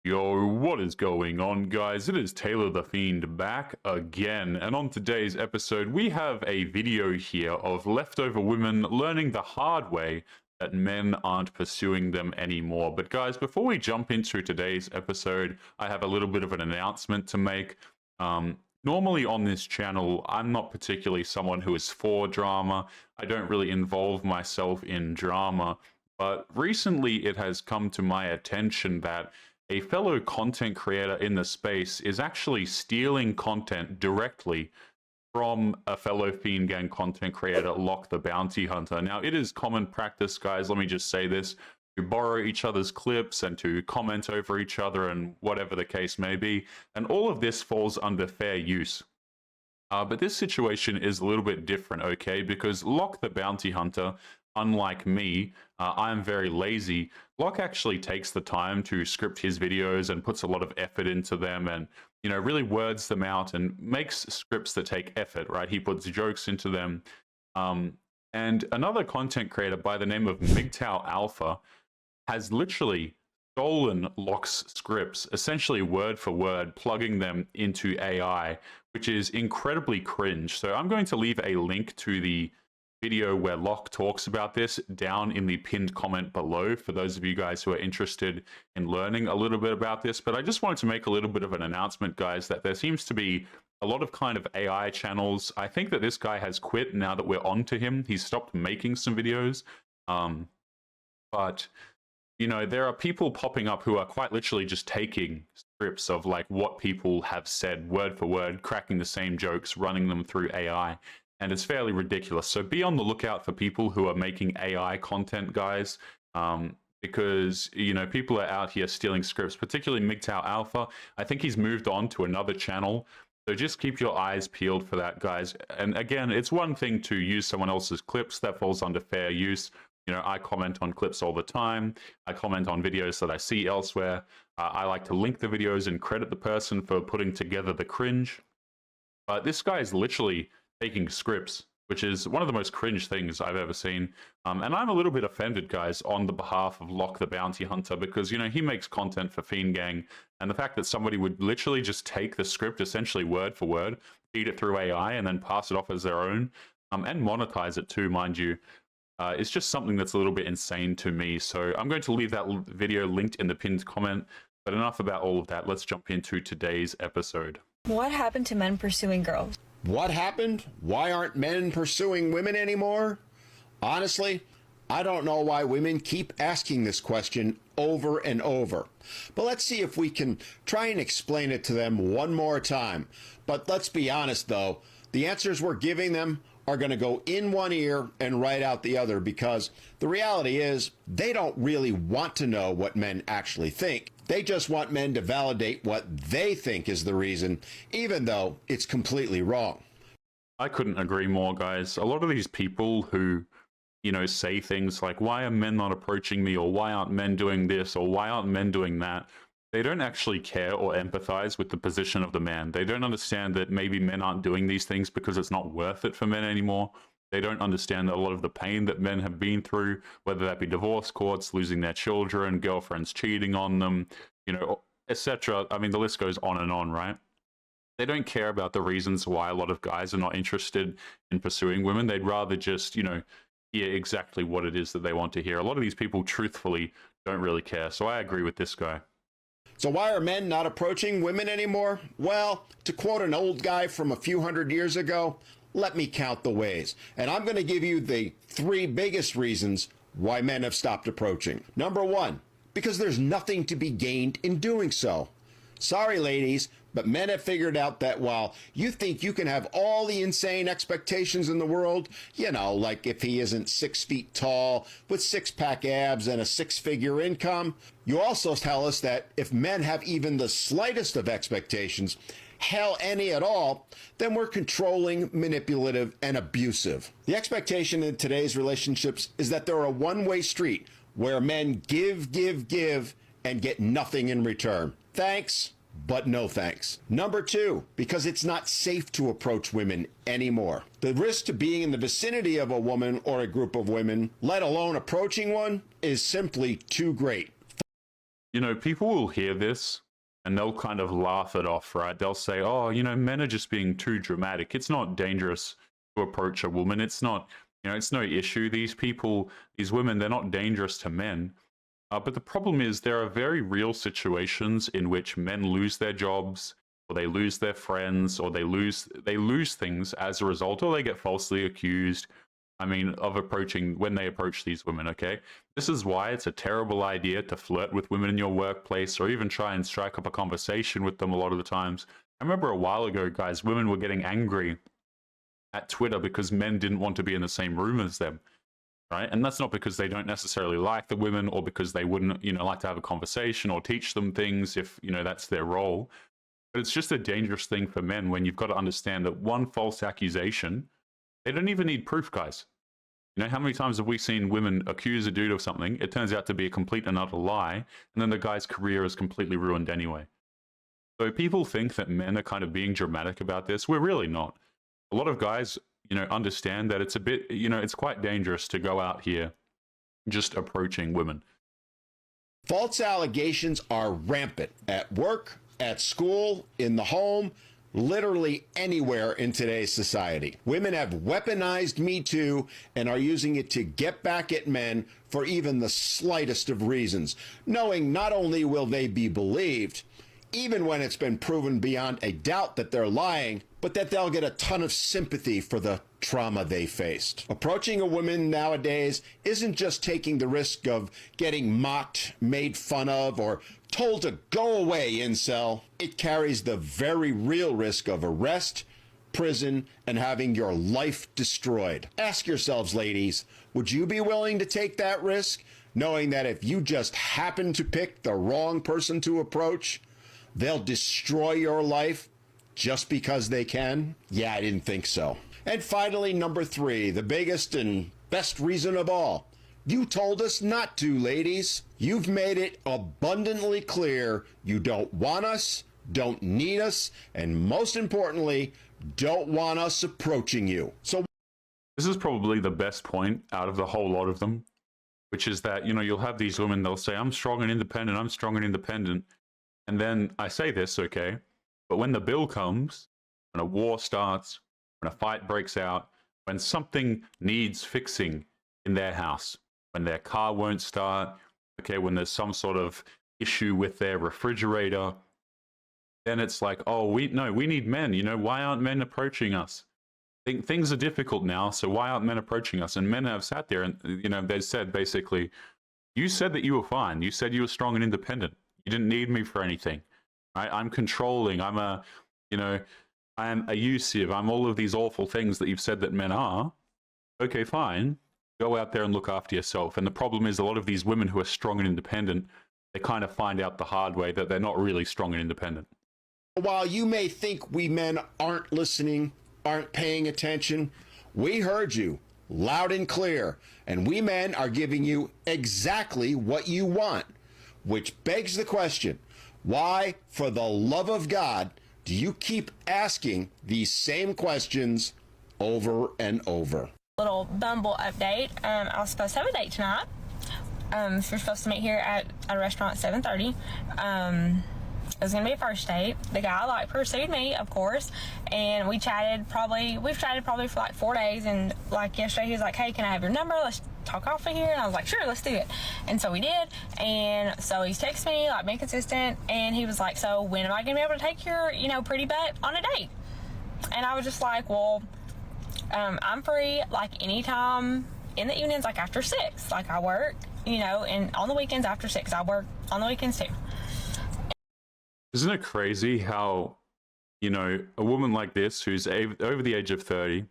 Yo, what is going on, guys? It is Taylor the Fiend back again, and on today's episode, we have a video here of leftover women learning the hard way that men aren't pursuing them anymore. But guys, before we jump into today's episode, I have a little bit of an announcement to make. Normally on this channel, I'm not particularly someone who is for drama. I don't really involve myself in drama, but recently it has come to my attention that a fellow content creator in the space is actually stealing content directly from a fellow Fiend Gang content creator, Lock the Bounty Hunter. Now, it is common practice, guys, let me just say this, to borrow each other's clips and to comment over each other and whatever the case may be. And all of this falls under fair use. But this situation is a little bit different, okay? Because Lock the Bounty Hunter, unlike me, I'm very lazy. Locke actually takes the time to script his videos and puts a lot of effort into them and, you know, really words them out and makes scripts that take effort, right? He puts jokes into them. And another content creator by the name of MGTOW Alpha has literally stolen Locke's scripts, essentially word for word, plugging them into AI, which is incredibly cringe. So I'm going to leave a link to the video where Locke talks about this down in the pinned comment below for those of you guys who are interested in learning a little bit about this. But I just wanted to make a little bit of an announcement, guys, that there seems to be a lot of kind of AI channels. I think that this guy has quit now that we're on to him. He's stopped making some videos. But, you know, there are people popping up who are quite literally just taking scripts of like what people have said word for word, cracking the same jokes, running them through AI. And it's fairly ridiculous. So be on the lookout for people who are making AI content, guys, because, you know, people are out here stealing scripts, particularly MGTOW Alpha. I think he's moved on to another channel. So just keep your eyes peeled for that, guys. And again, it's one thing to use someone else's clips. That falls under fair use. You know, I comment on clips all the time. I comment on videos that I see elsewhere. I like to link the videos and credit the person for putting together the cringe. But this guy is literally taking scripts, which is one of the most cringe things I've ever seen. And I'm a little bit offended, guys, on the behalf of Lock the Bounty Hunter, because, you know, he makes content for Fiend Gang, and the fact that somebody would literally just take the script, essentially word for word, feed it through AI, and then pass it off as their own, and monetize it too, mind you, it's just something that's a little bit insane to me. So I'm going to leave that video linked in the pinned comment, but enough about all of that. Let's jump into today's episode. What happened to men pursuing girls? What happened? Why aren't men pursuing women anymore? Honestly, I don't know why women keep asking this question over and over. But let's see if we can try and explain it to them one more time. But let's be honest, though, the answers we're giving them are going to go in one ear and right out the other, because the reality is they don't really want to know what men actually think. They just want men to validate what they think is the reason, even though it's completely wrong. I couldn't agree more, guys. A lot of these people who, you know, say things like, why are men not approaching me, or why aren't men doing this, or why aren't men doing that? They don't actually care or empathize with the position of the man. They don't understand that maybe men aren't doing these things because it's not worth it for men anymore. They don't understand a lot of the pain that men have been through, whether that be divorce courts, losing their children, girlfriends cheating on them, you know, etc. I mean, the list goes on and on, right? They don't care about the reasons why a lot of guys are not interested in pursuing women. They'd rather just, you know, hear exactly what it is that they want to hear. A lot of these people, truthfully, don't really care. So I agree with this guy. So why are men not approaching women anymore? Well, to quote an old guy from a few hundred years ago, let me count the ways. And I'm going to give you the 3 biggest reasons why men have stopped approaching. Number 1, because there's nothing to be gained in doing so. Sorry, ladies, but men have figured out that while you think you can have all the insane expectations in the world, you know, like if he isn't 6 feet tall with 6-pack abs and a 6-figure income, you also tell us that if men have even the slightest of expectations, hell, any at all, then we're controlling, manipulative, and abusive. The expectation in today's relationships is that they're a one-way street where men give, and get nothing in return. Thanks, but no thanks. Number 2, because it's not safe to approach women anymore. The risk to being in the vicinity of a woman or a group of women, let alone approaching one, is simply too great. you know, people will hear this and they'll kind of laugh it off, right? They'll say, oh, you know, men are just being too dramatic. It's not dangerous to approach a woman. It's not, you know, it's no issue. These people, these women, they're not dangerous to men. But the problem is there are very real situations in which men lose their jobs, or they lose their friends, or they lose things as a result, or they get falsely accused. I mean, of approaching when they approach these women. Okay, this is why it's a terrible idea to flirt with women in your workplace, or even try and strike up a conversation with them. A lot of the times, I remember a while ago, guys, women were getting angry at Twitter because men didn't want to be in the same room as them. Right? And that's not because they don't necessarily like the women, or because they wouldn't, you know, like to have a conversation or teach them things if, you know, that's their role. But it's just a dangerous thing for men when you've got to understand that one false accusation, they don't even need proof, guys. You know, how many times have we seen women accuse a dude of something? It turns out to be a complete and utter lie, and then the guy's career is completely ruined anyway. So people think that men are kind of being dramatic about this. We're really not. A lot of guys, you know, understand that it's a bit, you know, it's quite dangerous to go out here just approaching women. False allegations are rampant at work, at school, in the home, literally anywhere in today's society. Women have weaponized Me Too and are using it to get back at men for even the slightest of reasons, knowing not only will they be believed, even when it's been proven beyond a doubt that they're lying, but that they'll get a ton of sympathy for the trauma they faced. Approaching a woman nowadays isn't just taking the risk of getting mocked, made fun of, or told to go away, incel. It carries the very real risk of arrest, prison, and having your life destroyed. Ask yourselves, ladies, would you be willing to take that risk, knowing that if you just happen to pick the wrong person to approach, they'll destroy your life just because they can? Yeah, I didn't think so. And finally, number 3, the biggest and best reason of all. You told us not to, ladies. You've made it abundantly clear you don't want us, don't need us, and most importantly, don't want us approaching you. So this is probably the best point out of the whole lot of them, which is that, you know, you'll have these women, they'll say, I'm strong and independent, I'm strong and independent. And then I say this, okay, but when the bill comes, when a war starts, when a fight breaks out, when something needs fixing in their house, when their car won't start, okay, when there's some sort of issue with their refrigerator, then it's like, oh, we need men. You know, why aren't men approaching us? Things are difficult now, so why aren't men approaching us? And men have sat there and, you know, they said basically, you said that you were fine. You said you were strong and independent. You didn't need me for anything, right? I'm controlling. I'm a, you know, I am abusive. I'm all of these awful things that you've said that men are. Okay, fine. Go out there and look after yourself. And the problem is a lot of these women who are strong and independent, they kind of find out the hard way that they're not really strong and independent. while you may think we men aren't listening, aren't paying attention, we heard you loud and clear, and we men are giving you exactly what you want, which begs the question, why, for the love of God, do you keep asking these same questions over and over? Little Bumble update. I was supposed to have a date tonight. We're supposed to meet here at a restaurant at 7:30. It was gonna be a first date. The guy like pursued me, of course, and we've chatted probably for like 4 days. And like yesterday, he was like, "Hey, can I have your number? Let's talk off of here." And I was like, "Sure, let's do it." And so we did. And so he's texted me, like being consistent, and he was like, "So when am I gonna be able to take your, pretty butt on a date?" And I was just like, "Well, I'm free like anytime in the evenings, like after 6. Like I work, and on the weekends after 6. I work on the weekends too." Isn't it crazy how, a woman like this who's over the age of 30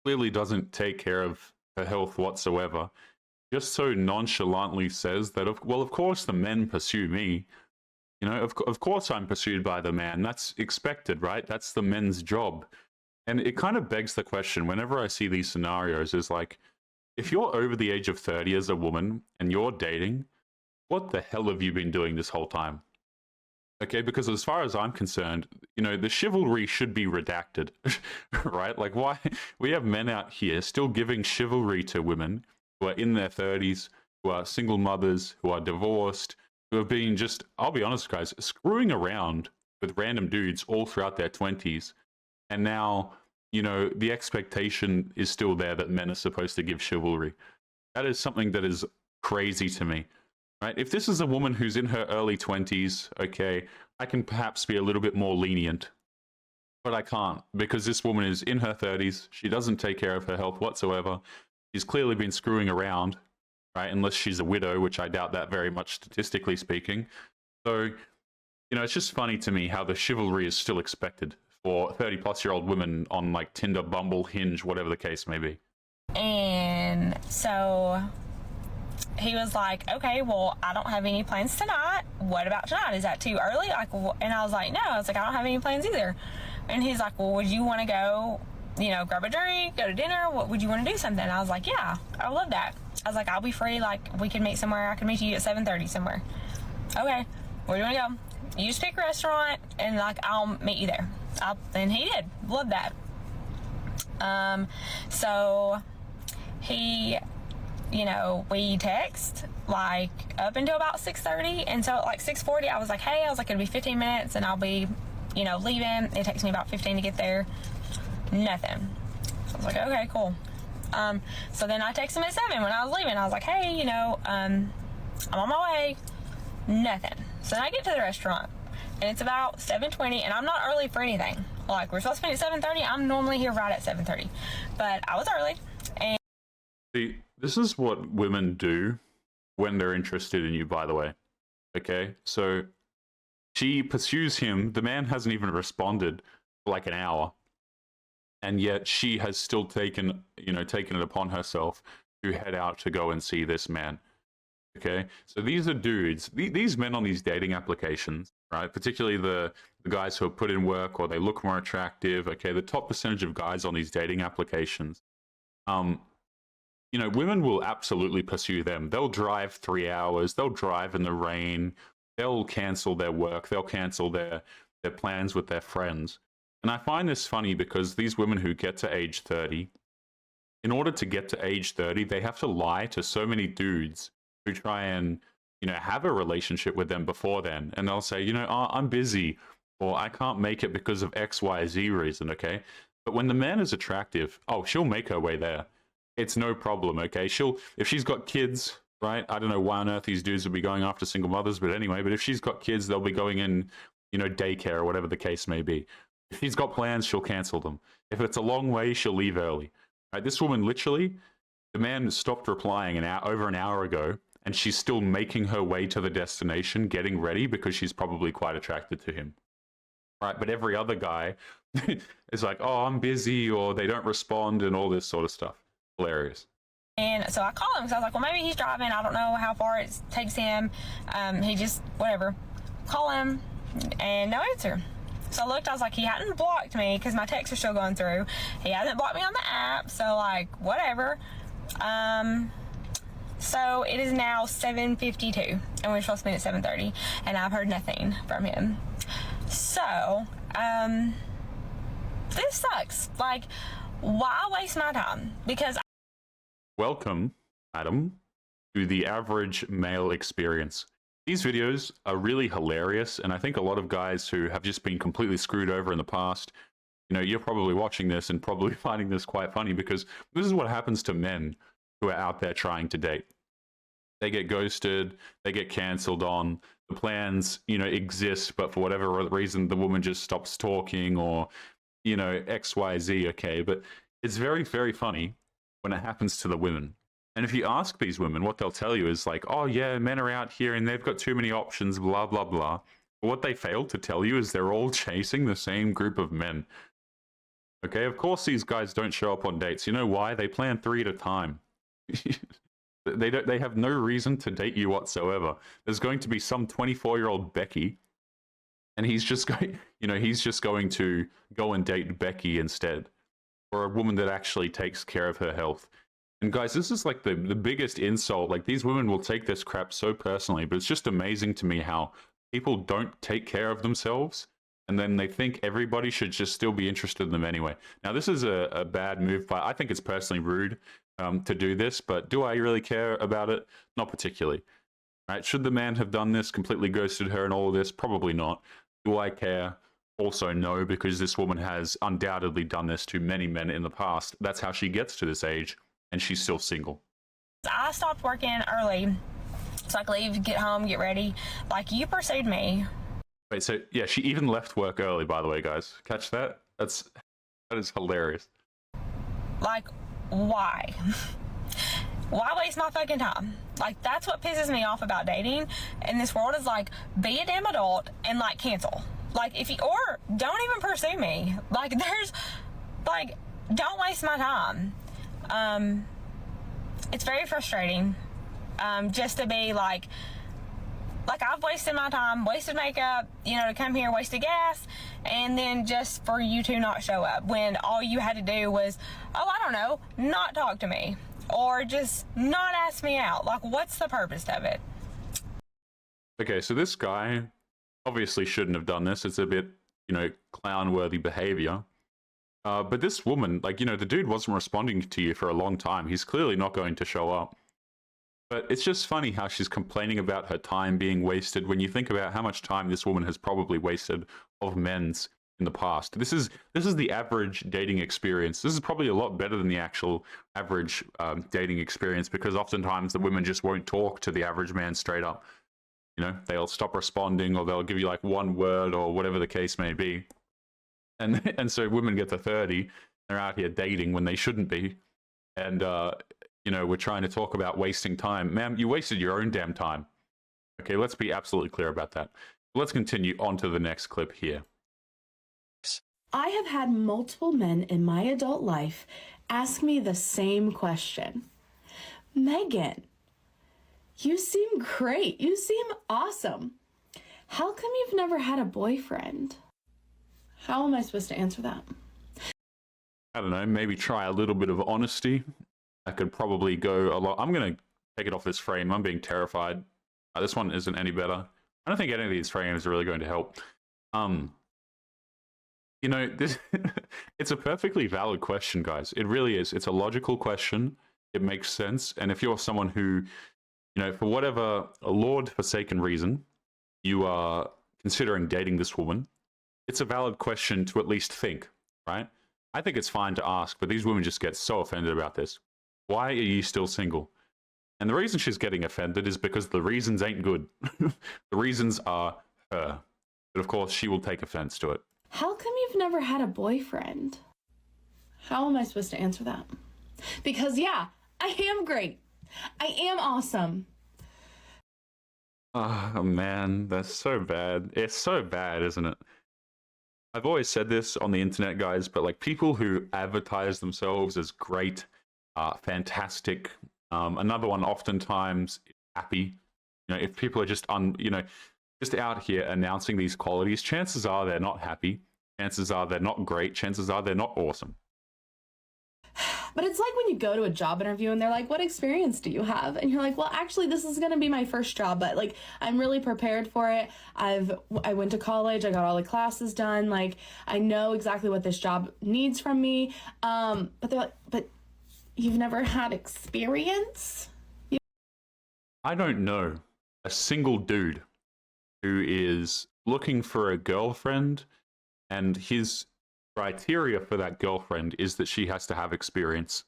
clearly doesn't take care of her health whatsoever, just so nonchalantly says that, of course the men pursue me. Of course I'm pursued by the man. That's expected, right? That's the men's job. And it kind of begs the question, whenever I see these scenarios, is like, if you're over the age of 30 as a woman and you're dating, what the hell have you been doing this whole time? Okay, because as far as I'm concerned, the chivalry should be redacted, right? Like, why? We have men out here still giving chivalry to women who are in their 30s, who are single mothers, who are divorced, who have been just, I'll be honest, guys, screwing around with random dudes all throughout their 20s. And now, you know, the expectation is still there that men are supposed to give chivalry. That is something that is crazy to me, right? If this is a woman who's in her early 20s, okay, I can perhaps be a little bit more lenient. But I can't, because this woman is in her 30s. She doesn't take care of her health whatsoever. She's clearly been screwing around, right? Unless she's a widow, which I doubt that very much, statistically speaking. So, you know, it's just funny to me how the chivalry is still expected for 30-plus-year-old women on, like, Tinder, Bumble, Hinge, whatever the case may be. And so he was like, okay, well, I don't have any plans tonight. What about tonight? Is that too early? Like, and I was like, no. I was like, I don't have any plans either. And he's like, well, would you want to go, you know, grab a drink, go to dinner? What would you want to do something? And I was like, yeah, I would love that. I was like, I'll be free. Like, we can meet somewhere. I can meet you at 7:30 somewhere. Okay, where do you want to go? You just pick a restaurant, and like, I'll meet you there. And he did. Love that. So he, you know, we text like up until about 6:30, and so at like 6:40, I was like, hey, it'll be 15 minutes, and I'll be, you know, leaving. It takes me about 15 to get there. Nothing. So I was like, okay, cool. So then I texted him at 7 when I was leaving. I was like, hey, you know, I'm on my way. Nothing. So then I get to the restaurant, and it's about 7:20, and I'm not early for anything. Like, we're supposed to meet at 7:30. I'm normally here right at 7:30, but I was early. And see, this is what women do when they're interested in you, by the way. Okay, so she pursues him. The man hasn't even responded for like an hour, and yet she has still taken it upon herself to head out to go and see this man. Okay, so these are dudes. These men on these dating applications, right? Particularly the guys who have put in work or they look more attractive. Okay, the top percentage of guys on these dating applications, you know, women will absolutely pursue them. They'll drive 3 hours. They'll drive in the rain. They'll cancel their work. They'll cancel their plans with their friends. And I find this funny because these women who get to age 30, in order to get to age 30, they have to lie to so many dudes who try and, you know, have a relationship with them before then. And they'll say, you know, oh, I'm busy, or I can't make it because of X, Y, Z reason, okay? But when the man is attractive, oh, she'll make her way there. It's no problem, okay? If she's got kids, right? I don't know why on earth these dudes would be going after single mothers, but anyway, but if she's got kids, they'll be going in, you know, daycare or whatever the case may be. If she's got plans, she'll cancel them. If it's a long way, she'll leave early. Right? This woman, literally, the man stopped replying over an hour ago, and she's still making her way to the destination, getting ready, because she's probably quite attracted to him. Right? But every other guy is like, oh, I'm busy, or they don't respond, and all this sort of stuff. Hilarious. And so I called him because I was like, well, maybe he's driving. I don't know how far it takes him. He just, whatever. Call him, and no answer. So I looked, I was like, he hadn't blocked me because my texts are still going through. He hasn't blocked me on the app, so like, whatever. So it is now 7:52, and we're supposed to meet at 7:30, and I've heard nothing from him. So, this sucks. Like, why waste my time? Because welcome, Adam, to the average male experience. These videos are really hilarious, and I think a lot of guys who have just been completely screwed over in the past, you know, you're probably watching this and probably finding this quite funny, because this is what happens to men who are out there trying to date. They get ghosted, they get cancelled on, the plans, you know, exist, but for whatever reason, the woman just stops talking, or, you know, X, Y, Z, okay? But it's very, very funny when it happens to the women. And if you ask these women, what they'll tell you is like, oh yeah, men are out here and they've got too many options, blah, blah, blah. But what they fail to tell you is they're all chasing the same group of men. Okay, of course these guys don't show up on dates. You know why? They plan 3 at a time. They have no reason to date you whatsoever. There's going to be some 24-year-old Becky, and he's just going, you know, he's just going to go and date Becky instead, or a woman that actually takes care of her health. And guys, this is like the biggest insult. Like, these women will take this crap so personally, but it's just amazing to me how people don't take care of themselves, and then they think everybody should just still be interested in them anyway. Now, this is a bad move, but I think it's personally rude to do this, but do I really care about it? Not particularly. right? Should the man have done this, completely ghosted her and all of this? Probably not. Do I care? Also no, because this woman has undoubtedly done this to many men in the past. That's how she gets to this age, and she's still single. I stopped working early, so I could leave, get home, get ready. Like, you pursued me. Wait, so yeah, she even left work early, by the way, guys. Catch that? That is hilarious. Like, why? Why waste my fucking time? Like, that's what pisses me off about dating in this world, is like, be a damn adult and like cancel. Like, if you, or don't even pursue me. Like, there's, like, don't waste my time. It's very frustrating, just to be like I've wasted my time, wasted makeup, you know, to come here, wasted gas, and then just for you to not show up when all you had to do was, oh, I don't know, not talk to me or just not ask me out. Like, what's the purpose of it? Okay, so this guy obviously shouldn't have done this. It's a bit, you know, clown-worthy behavior. But this woman, like, you know, the dude wasn't responding to you for a long time. He's clearly not going to show up. But it's just funny how she's complaining about her time being wasted when you think about how much time this woman has probably wasted of men's in the past. This is the average dating experience. This is probably a lot better than the actual average dating experience, because oftentimes the women just won't talk to the average man straight up. You know, they'll stop responding, or they'll give you like one word or whatever the case may be. And so women get to 30, they're out here dating when they shouldn't be. And, you know, we're trying to talk about wasting time. Ma'am, you wasted your own damn time. Okay, let's be absolutely clear about that. Let's continue on to the next clip here. I have had multiple men in my adult life ask me the same question. Megan, you seem great. You seem awesome. How come you've never had a boyfriend? How am I supposed to answer that? I don't know, maybe try a little bit of honesty. I could probably go a lot. I'm going to take it off this frame. I'm being terrified. This one isn't any better. I don't think any of these frames are really going to help. You know, this it's a perfectly valid question, guys. It really is. It's a logical question. It makes sense. And if you're someone who, you know, for whatever Lord-forsaken reason, you are considering dating this woman, it's a valid question to at least think, right? I think it's fine to ask, but these women just get so offended about this. Why are you still single? And the reason she's getting offended is because the reasons ain't good. The reasons are her. But of course, she will take offense to it. How come you've never had a boyfriend? How am I supposed to answer that? Because, yeah, I am great. I am awesome. Oh, man, that's so bad. It's so bad, isn't it? I've always said this on the internet, guys, but like people who advertise themselves as great, fantastic, another one oftentimes happy. You know, if people are just just out here announcing these qualities, chances are they're not happy. Chances are they're not great. Chances are they're not awesome. But it's like when you go to a job interview and they're like, what experience do you have? And you're like, well, actually, this is going to be my first job, but like, I'm really prepared for it. I went to college. I got all the classes done. Like, I know exactly what this job needs from me. But they're like, but you've never had experience? I don't know a single dude who is looking for a girlfriend and his criteria for that girlfriend is that she has to have experience.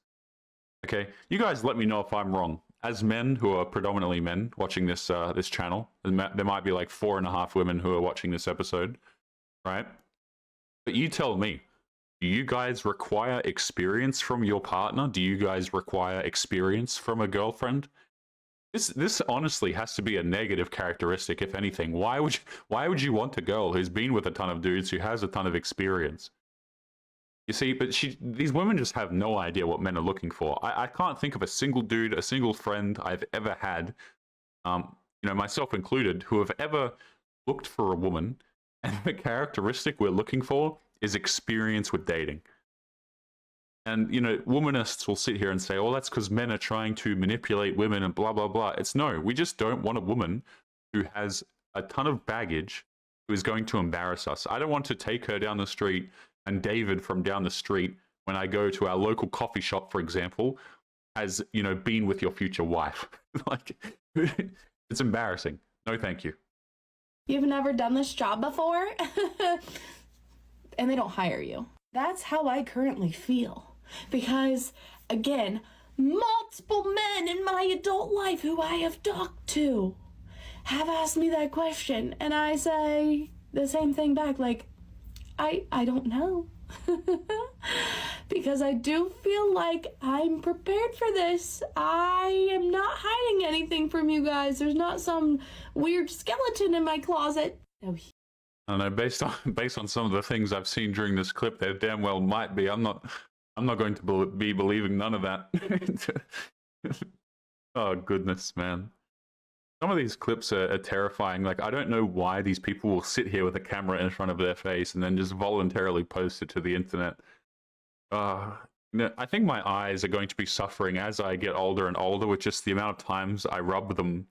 Okay, you guys let me know if I'm wrong. As men who are predominantly men watching this this channel, there might be like 4.5 women who are watching this episode, right? But you tell me, do you guys require experience from your partner? Do you guys require experience from a girlfriend? This honestly has to be a negative characteristic, if anything. Why would you want a girl who's been with a ton of dudes, who has a ton of experience? You see, but these women just have no idea what men are looking for. I can't think of a single dude, a single friend I've ever had, you know, myself included, who have ever looked for a woman, and the characteristic we're looking for is experience with dating. And, you know, womanists will sit here and say, oh, that's because men are trying to manipulate women and blah, blah, blah. It's no, we just don't want a woman who has a ton of baggage who is going to embarrass us. I don't want to take her down the street and David from down the street, when I go to our local coffee shop, for example, has, you know, been with your future wife. Like, It's embarrassing. No, thank you. You've never done this job before? And they don't hire you. That's how I currently feel. Because, again, multiple men in my adult life who I have talked to have asked me that question. And I say the same thing back, like, I don't know. Because I do feel like I'm prepared for this. I am not hiding anything from you guys. There's not some weird skeleton in my closet. No. I don't know, based on some of the things I've seen during this clip, there damn well might be. I'm not going to be believing none of that. Oh goodness, man. Some of these clips are terrifying. Like, I don't know why these people will sit here with a camera in front of their face and then just voluntarily post it to the internet. I think my eyes are going to be suffering as I get older and older with just the amount of times I rub them,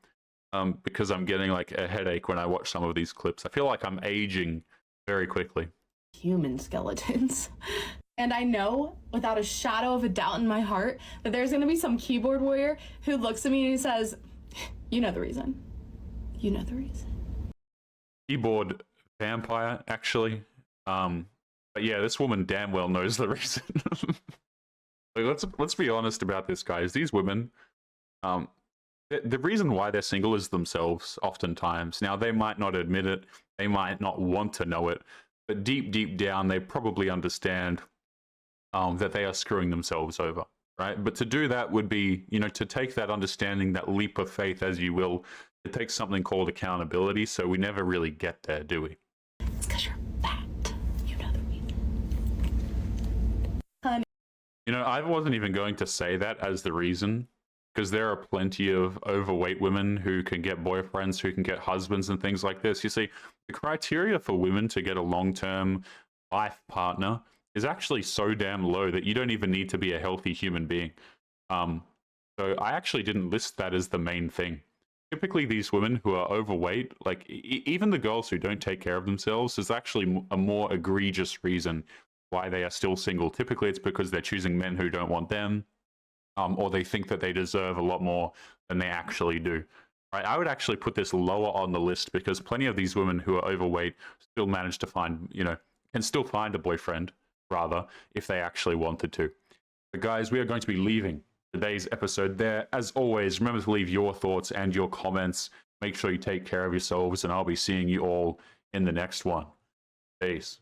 because I'm getting like a headache when I watch some of these clips. I feel like I'm aging very quickly. Human skeletons. And I know, without a shadow of a doubt in my heart, that there's going to be some keyboard warrior who looks at me and he says, you know the reason. You know the reason. Keyboard vampire, actually. But yeah, this woman damn well knows the reason. Like, let's be honest about this, guys. These women, the reason why they're single is themselves, oftentimes. Now, they might not admit it. They might not want to know it. But deep down, they probably understand that they are screwing themselves over. Right? But to do that would be, to take that understanding, that leap of faith, as you will, it takes something called accountability. So we never really get there, do we? It's because you're fat. You know the reason. Honey. I wasn't even going to say that as the reason, because there are plenty of overweight women who can get boyfriends, who can get husbands and things like this. You see, the criteria for women to get a long-term life partner is actually so damn low that you don't even need to be a healthy human being. So I actually didn't list that as the main thing. Typically, these women who are overweight, like even the girls who don't take care of themselves, is actually a more egregious reason why they are still single. Typically, it's because they're choosing men who don't want them, or they think that they deserve a lot more than they actually do. Right? I would actually put this lower on the list because plenty of these women who are overweight still manage to find, can still find a boyfriend, rather, if they actually wanted to. But guys, we are going to be leaving today's episode there. As always, remember to leave your thoughts and your comments. Make sure you take care of yourselves, and I'll be seeing you all in the next one. Peace.